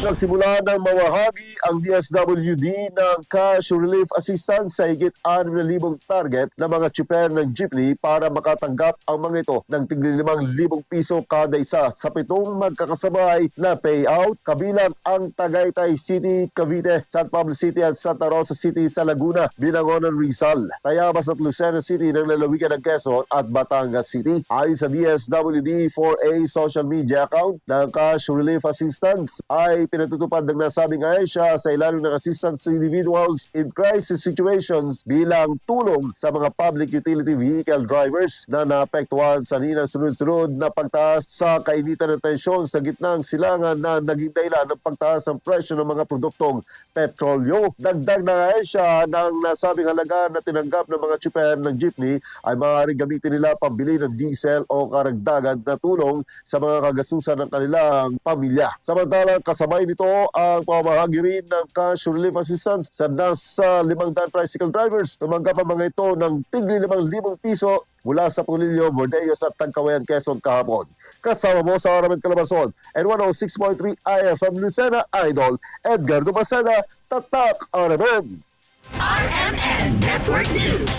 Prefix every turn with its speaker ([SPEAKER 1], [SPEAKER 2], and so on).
[SPEAKER 1] Nagsimula ng mawahagi ang DSWD ng cash relief assistance sa higit 6,000 target na mga tsuper ng jeepney para makatanggap ang mga ito ng tigli 5,000 piso kada isa sa 7 magkakasabay na payout, kabilang ang Tagaytay City, Cavite, San Pablo City at Santa Rosa City sa Laguna, Binangonan, Rizal, Tayabas at Lucena City ng lalawigan ng Quezon at Batangas City. Ayon sa DSWD 4A social media account ng cash relief assistance ay pinatutupad ng nasabing ahensya sa ilalim ng assistance to individuals in crisis situations bilang tulong sa mga public utility vehicle drivers na naapektuhan sa sunod-sunod na pagtaas sa kainitan ng tensyon sa gitna ng silangan na naging dahilan ng pagtaas ng presyo ng mga produktong petrolyo. Dagdag na ahensya ng nasabing halaga na tinanggap ng mga tsuper ng jeepney ay maaaring gamitin nila pambili ng diesel o karagdagan na tulong sa mga kagasusan ng kanilang pamilya. Samantalang kasabay nito ang pamahagi rin ng cash relief assistance sa nasa 500 tricycle drivers. Tumanggap ang mga ito ng tigli 5,000 piso mula sa Pulilio, Bordeos at Tangkawayan, Quezon kahapon. Kasama mo sa Aramen Calabarzon and 106.3 IFM Lucena, Idol Edgardo Maceda, Tatak Aramen.
[SPEAKER 2] RMN Network News.